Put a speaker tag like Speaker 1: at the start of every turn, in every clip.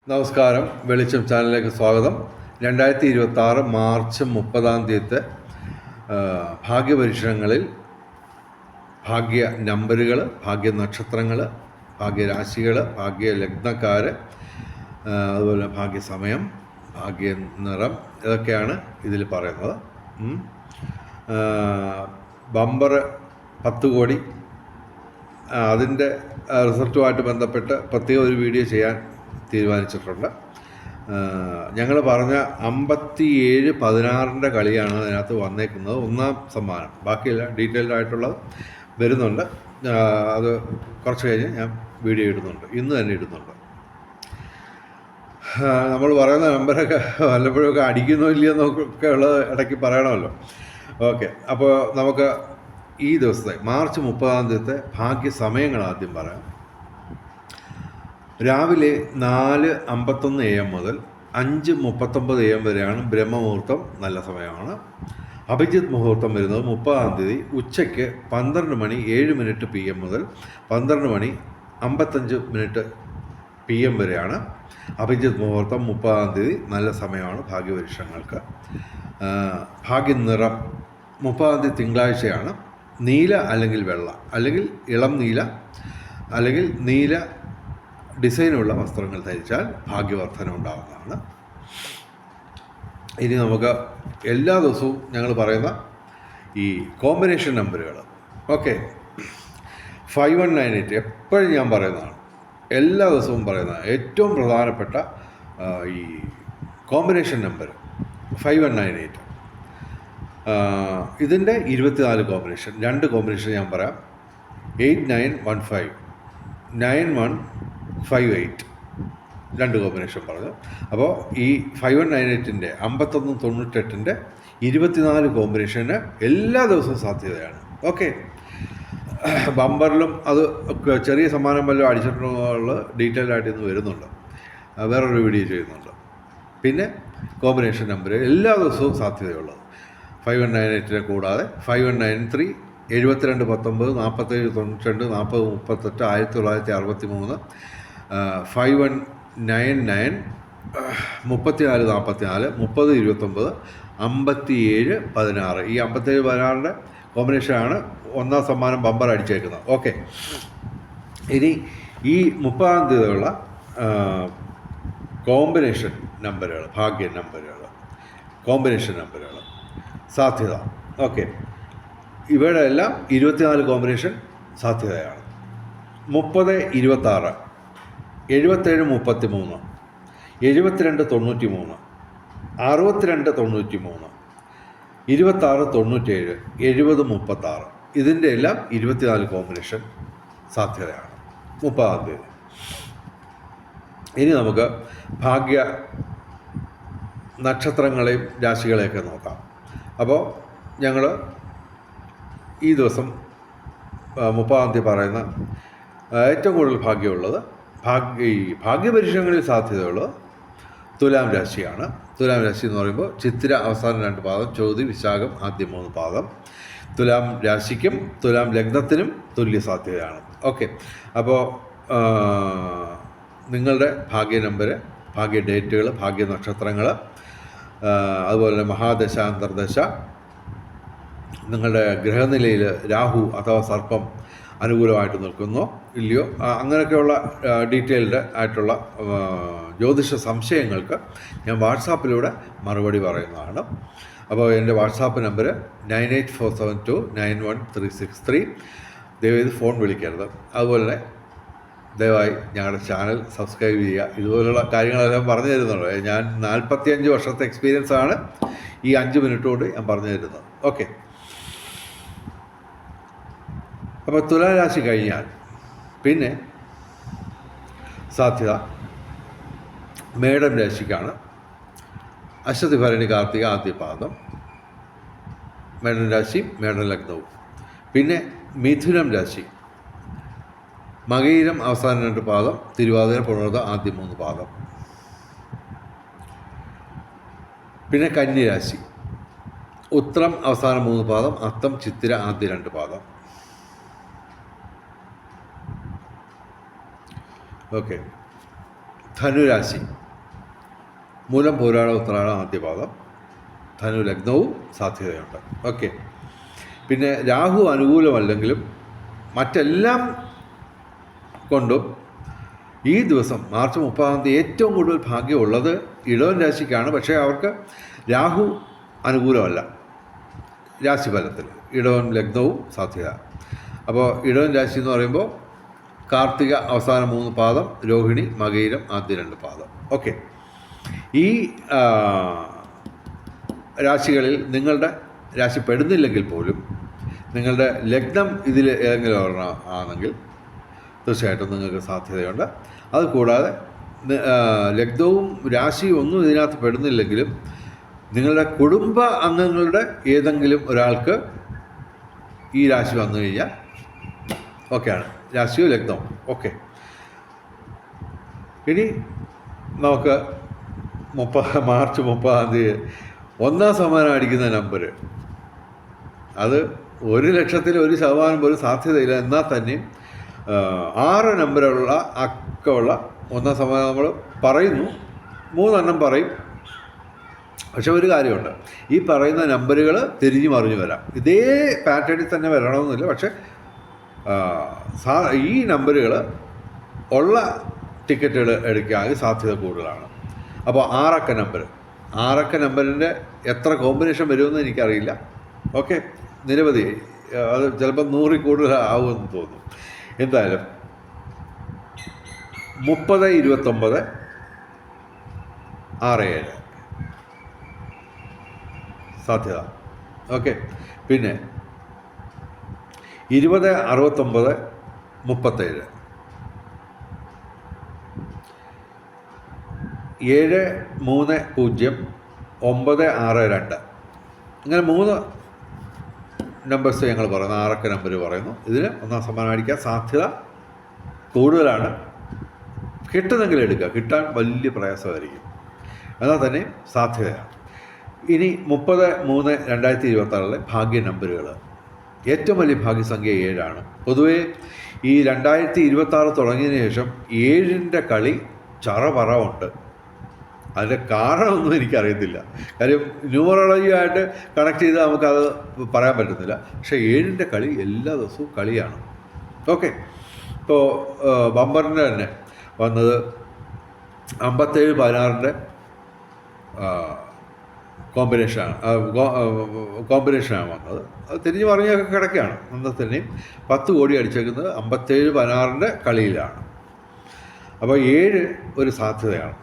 Speaker 1: നമസ്കാരം. വെളിച്ചം ചാനലിലേക്ക് സ്വാഗതം. 2026 മാർച്ച് 30 ഭാഗ്യപരീക്ഷണങ്ങളിൽ ഭാഗ്യ നമ്പറുകൾ, ഭാഗ്യ നക്ഷത്രങ്ങൾ, ഭാഗ്യരാശികൾ, ഭാഗ്യ ലഗ്നക്കാർ, അതുപോലെ ഭാഗ്യസമയം, ഭാഗ്യ നിറം, ഇതൊക്കെയാണ് ഇതിൽ പറയുന്നത്. ബമ്പർ 10 കോടി, അതിൻ്റെ റിസൾട്ടുമായിട്ട് ബന്ധപ്പെട്ട് പ്രത്യേക ഒരു വീഡിയോ ചെയ്യാൻ തീരുമാനിച്ചിട്ടുണ്ട്. ഞങ്ങൾ പറഞ്ഞ 57-16 കളിയാണ് അതിനകത്ത് വന്നേക്കുന്നത്. ഒന്നാം സമ്മാനം, ബാക്കിയെല്ലാം ഡീറ്റെയിൽഡ് ആയിട്ടുള്ളത് വരുന്നുണ്ട്. അത് കുറച്ച് കഴിഞ്ഞ് ഞാൻ വീഡിയോ ഇടുന്നുണ്ട്, ഇന്ന് തന്നെ ഇടുന്നുണ്ട്. നമ്മൾ പറയുന്ന നമ്പറൊക്കെ വല്ലപ്പോഴൊക്കെ അടിക്കുന്നോ ഇല്ലയോ എന്നൊക്കെ ഉള്ളത് ഇടയ്ക്ക് പറയണമല്ലോ. ഓക്കെ, അപ്പോൾ നമുക്ക് ഈ ദിവസത്തെ മാർച്ച് 30 ഭാഗ്യസമയങ്ങൾ ആദ്യം പറയാം. രാവിലെ 4:51 AM മുതൽ 5:39 AM വരെയാണ് ബ്രഹ്മമുഹൂർത്തം, നല്ല സമയമാണ്. അഭിജിത്ത് മുഹൂർത്തം വരുന്നത് 30 ഉച്ചയ്ക്ക് 12:07 PM മുതൽ 12:55 PM വരെയാണ് അഭിജിത്ത് മുഹൂർത്തം. 30 നല്ല സമയമാണ് ഭാഗ്യപരീക്ഷണങ്ങൾക്ക്. ഭാഗ്യനിറം 30 തിങ്കളാഴ്ചയാണ്. നീല അല്ലെങ്കിൽ വെള്ള, അല്ലെങ്കിൽ ഇളം നീല, അല്ലെങ്കിൽ നീല ഡിസൈനുള്ള വസ്ത്രങ്ങൾ ധരിച്ചാൽ ഭാഗ്യവർദ്ധന ഉണ്ടാകുന്നതാണ്. ഇനി നമുക്ക് എല്ലാ ദിവസവും ഞങ്ങൾ പറയുന്ന ഈ കോമ്പിനേഷൻ നമ്പറുകൾ. ഓക്കെ, 5198 എപ്പോഴും ഞാൻ പറയുന്നതാണ്, എല്ലാ ദിവസവും പറയുന്നതാണ്. ഏറ്റവും പ്രധാനപ്പെട്ട ഈ കോമ്പിനേഷൻ നമ്പർ 5198. ഇതിൻ്റെ 24 കോമ്പിനേഷൻ, 2 കോമ്പിനേഷൻ ഞാൻ പറയാം. 8915, 9158, 2 കോമ്പിനേഷൻ പറഞ്ഞു. അപ്പോൾ ഈ 5198-ൻ്റെ 5198-ൻ്റെ 24 കോമ്പിനേഷന് എല്ലാ ദിവസവും സാധ്യതയാണ്. ഓക്കെ, ബമ്പറിലും അത് ചെറിയ സമ്മാനം വല്ലതും അടിച്ചിട്ടുള്ള ഡീറ്റെയിൽ ആയിട്ട് ഇന്ന് വരുന്നുണ്ട്, വേറൊരു വീഡിയോ ചെയ്യുന്നുണ്ട്. പിന്നെ കോമ്പിനേഷൻ നമ്പർ എല്ലാ ദിവസവും സാധ്യതയുള്ളത് 5198 കൂടാതെ 5193, 7219, 4792, 4038, 1963, 5199, 3444, 3029, 5716. ഈ 5716-ൻ്റെ കോമ്പിനേഷനാണ് ഒന്നാം സമ്മാനം ബമ്പർ അടിച്ചേക്കുന്നത്. ഓക്കെ, ഇനി ഈ 30 കോമ്പിനേഷൻ നമ്പറുകൾ, ഭാഗ്യ നമ്പറുകൾ, കോമ്പിനേഷൻ നമ്പറുകൾ സാധ്യത. ഓക്കെ, ഇവയുടെ എല്ലാം 24 കോമ്പിനേഷൻ സാധ്യതയാണ്. 3026, 7733, 7293, 6293, 2697, 7036. ഇതിൻ്റെ എല്ലാം 24 കോമ്പിനേഷൻ സാധ്യതയാണ് 30. ഇനി നമുക്ക് ഭാഗ്യ നക്ഷത്രങ്ങളെയും രാശികളെയൊക്കെ നോക്കാം. അപ്പോൾ ഞങ്ങൾ ഈ ദിവസം 30 പറയുന്ന ഏറ്റവും കൂടുതൽ ഭാഗ്യമുള്ളത്, ഈ ഭാഗ്യപരീക്ഷണങ്ങളിൽ സാധ്യതയുള്ളത് തുലാം രാശിയാണ്. തുലാം രാശി എന്ന് പറയുമ്പോൾ ചിത്തിര അവസാന 2 പാദം, ചോതി വിശാഖം ആദ്യ 3 പാദം. തുലാം രാശിക്കും തുലാം ലഗ്നത്തിനും തുല്യ സാധ്യതയാണ്. ഓക്കെ, അപ്പോൾ നിങ്ങളുടെ ഭാഗ്യ നമ്പർ, ഭാഗ്യ ഡേറ്റുകൾ, ഭാഗ്യ നക്ഷത്രങ്ങൾ, അതുപോലെ തന്നെ മഹാദശ, അന്തർദശ, നിങ്ങളുടെ ഗ്രഹനിലയിൽ രാഹു അഥവാ സർപ്പം അനുകൂലമായിട്ട് നിൽക്കുന്നോ ഇല്ലയോ, അങ്ങനെയൊക്കെയുള്ള ഡീറ്റെയിൽഡ് ആയിട്ടുള്ള ജ്യോതിഷ സംശയങ്ങൾക്ക് ഞാൻ വാട്സാപ്പിലൂടെ മറുപടി പറയുന്നതാണ്. അപ്പോൾ എൻ്റെ വാട്സാപ്പ് നമ്പർ 9847291363. ദയവായി ഫോൺ വിളിക്കരുത്. അതുപോലെ തന്നെ ദയവായി ഞങ്ങളുടെ ചാനൽ സബ്സ്ക്രൈബ് ചെയ്യുക. ഇതുപോലുള്ള കാര്യങ്ങളെല്ലാം പറഞ്ഞു തരുന്നുള്ളൂ. ഞാൻ 45 വർഷത്തെ എക്സ്പീരിയൻസ് ആണ് ഈ 5 മിനിറ്റ് കൊണ്ട് ഞാൻ പറഞ്ഞു തരുന്നത്. ഓക്കെ, അപ്പോൾ തുലാരാശി കഴിഞ്ഞാൽ പിന്നെ സാധ്യത മേടം രാശിക്കാണ്. അശ്വതി ഭരണി കാർത്തിക ആദ്യ പാദം, മേടം രാശി, മേടം ലഗ്നവും. പിന്നെ മിഥുനം രാശി, മകയിരം അവസാന 2 പാദം, തിരുവാതിര പുണർത ആദ്യ 3 പാദം. പിന്നെ കന്യരാശി, ഉത്രം അവസാന 3 പാദം, അത്തം ചിത്തിര ആദ്യ 2 പാദം. ഓക്കെ, ധനുരാശി, മൂലം പൂരാട ഉത്രാട ആദ്യപാദം, ധനു ലഗ്നവും സാധ്യതയുണ്ട്. ഓക്കെ. പിന്നെ രാഹു അനുകൂലമല്ലെങ്കിലും മറ്റെല്ലാം കൊണ്ടും ഈ ദിവസം മാർച്ച് 30 ഏറ്റവും കൂടുതൽ ഭാഗ്യമുള്ളത് ഇടവൻ രാശിക്കാണ്. പക്ഷേ അവർക്ക് രാഹു അനുകൂലമല്ല രാശിഫലത്തിൽ. ഇടവൻ ലഗ്നവും സാധ്യത. അപ്പോൾ ഇടവൻ രാശി എന്ന് പറയുമ്പോൾ കാർത്തിക അവസാന 3 പാദം, രോഹിണി മകയിരം ആദ്യ 2 പാദം. ഓക്കെ. ഈ രാശികളിൽ നിങ്ങളുടെ രാശി പെടുന്നില്ലെങ്കിൽ പോലും നിങ്ങളുടെ ലഗ്നം ഇതിൽ ഏതെങ്കിലും ഒരെണ്ണം ആണെങ്കിൽ തീർച്ചയായിട്ടും നിങ്ങൾക്ക് സാധ്യതയുണ്ട്. അതുകൂടാതെ ലഗ്നവും രാശിയും ഒന്നും ഇതിനകത്ത് പെടുന്നില്ലെങ്കിലും നിങ്ങളുടെ കുടുംബ അംഗങ്ങളുടെ ഏതെങ്കിലും ഒരാൾക്ക് ഈ രാശി വന്നു കഴിഞ്ഞാൽ ഓക്കെയാണ്. രാശിയോ ലഗ്നവും. ഓക്കെ. ഇനി നമുക്ക് മാർച്ച് 30 1 സമ്മാനം അടിക്കുന്ന നമ്പർ, അത് 1,00,000 1% പോലും സാധ്യതയില്ല. എന്നാൽ തന്നെയും 6 നമ്പറുള്ള അക്കമുള്ള 1 സമ്മാനം നമ്മൾ പറയുന്നു. 3 പറയും. പക്ഷെ ഒരു കാര്യമുണ്ട്, ഈ പറയുന്ന നമ്പറുകൾ തിരിഞ്ഞു മറിഞ്ഞു വരാം. ഇതേ പാറ്റേണിൽ തന്നെ വരണമെന്നില്ല. പക്ഷെ ഈ നമ്പറുകൾ ഉള്ള ടിക്കറ്റുകൾ എടുക്കാൻ സാധ്യത കൂടുതലാണ്. അപ്പോൾ 6 അക്ക നമ്പറിൻ്റെ എത്ര കോമ്പിനേഷൻ വരുമെന്ന് എനിക്കറിയില്ല. ഓക്കെ. നിരവധി, അത് ചിലപ്പോൾ 100 കൂടുതൽ ആവുമെന്ന് തോന്നുന്നു. എന്തായാലും 30, 29, 6, 7 സാധ്യത. ഓക്കെ. പിന്നെ 20, 69, 37, 7, 3, 0, 9, 6, 2 ഇങ്ങനെ 3 നമ്പേഴ്സ് ഞങ്ങൾ പറയുന്നു. 6 അക്ക നമ്പർ പറയുന്നു. ഇതിന് 1 സമ്മാനം അടിക്കാൻ സാധ്യത കൂടുതലാണ്. കിട്ടുന്നെങ്കിൽ എടുക്കുക. കിട്ടാൻ വലിയ പ്രയാസമായിരിക്കും. എന്നാൽ തന്നെ സാധ്യതയാണ്. ഇനി 30/3/2026 ഭാഗ്യ നമ്പറുകൾ. ഏറ്റവും വലിയ ഭാഗ്യസംഖ്യ 7 പൊതുവേ ഈ 2026 തുടങ്ങിയതിന് ശേഷം 7ൻ്റെ കളി ചറപറവുണ്ട്. അതിൻ്റെ കാരണമൊന്നും എനിക്കറിയത്തില്ല. കാര്യം ന്യൂമറോളജിയായിട്ട് കണക്ട് ചെയ്ത് നമുക്കത് പറയാൻ പറ്റുന്നില്ല. പക്ഷേ 7ൻ്റെ കളി എല്ലാ ദിവസവും കളിയാണ്. ഓക്കെ. ഇപ്പോൾ ബമ്പറിൻ്റെ തന്നെ വന്നത് 57/16 കോമ്പിനേഷനാണ് വന്നത്. അത് തിരിഞ്ഞു പറഞ്ഞൊക്കെ കിടക്കുകയാണ്. എന്നാൽ തന്നെയും 10 കോടി അടിച്ചേക്കുന്നത് 57/16 കളിയിലാണ്. അപ്പോൾ 7 ഒരു സാധ്യതയാണ്.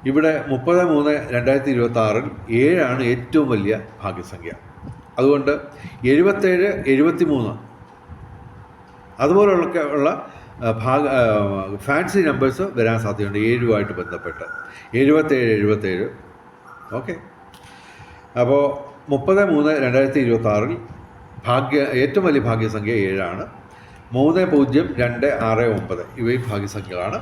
Speaker 1: ഇവിടെ 30/3/2026 7 ഏറ്റവും വലിയ ഭാഗ്യസംഖ്യ. അതുകൊണ്ട് 77, 73 അതുപോലുള്ള ഫാൻസി നമ്പേഴ്സ് വരാൻ സാധ്യതയുണ്ട് 7 ബന്ധപ്പെട്ട്. 77. ഓക്കെ. അപ്പോൾ 30/3/2026 ഏറ്റവും വലിയ ഭാഗ്യസംഖ്യ 7. 3, 0, 2, 6, 9 ഇവയും ഭാഗ്യസംഖ്യകളാണ്.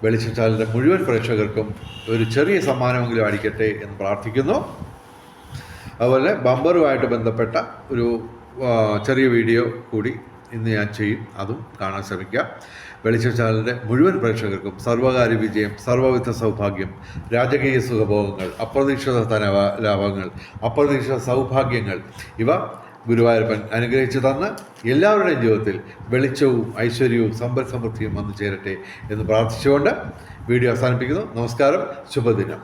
Speaker 1: വെളിച്ചച്ചാലിൻ്റെ മുഴുവൻ പ്രേക്ഷകർക്കും ഒരു ചെറിയ സമ്മാനമെങ്കിലും അടിക്കട്ടെ എന്ന് പ്രാർത്ഥിക്കുന്നു. അതുപോലെ ബമ്പറുമായിട്ട് ബന്ധപ്പെട്ട ഒരു ചെറിയ വീഡിയോ കൂടി ഇന്ന് ഞാൻ ചെയ്യും. അതും കാണാൻ ശ്രമിക്കുക. വെളിച്ചച്ചാലിൻ്റെ മുഴുവൻ പ്രേക്ഷകർക്കും സർവകാര്യ വിജയം, സർവ്വവിധ സൗഭാഗ്യം, രാജകീയ സുഖഭോഗങ്ങൾ, അപ്രതീക്ഷിത ധനലാഭങ്ങൾ, അപ്രതീക്ഷിത സൗഭാഗ്യങ്ങൾ ഇവ ഗുരുവായൂരപ്പൻ അനുഗ്രഹിച്ചു തന്ന് എല്ലാവരുടെയും ജീവിതത്തിൽ വെളിച്ചവും ഐശ്വര്യവും സമ്പൽ സമൃദ്ധിയും വന്നു ചേരട്ടെ എന്ന് പ്രാർത്ഥിച്ചുകൊണ്ട് വീഡിയോ അവസാനിപ്പിക്കുന്നു. നമസ്കാരം. ശുഭദിനം.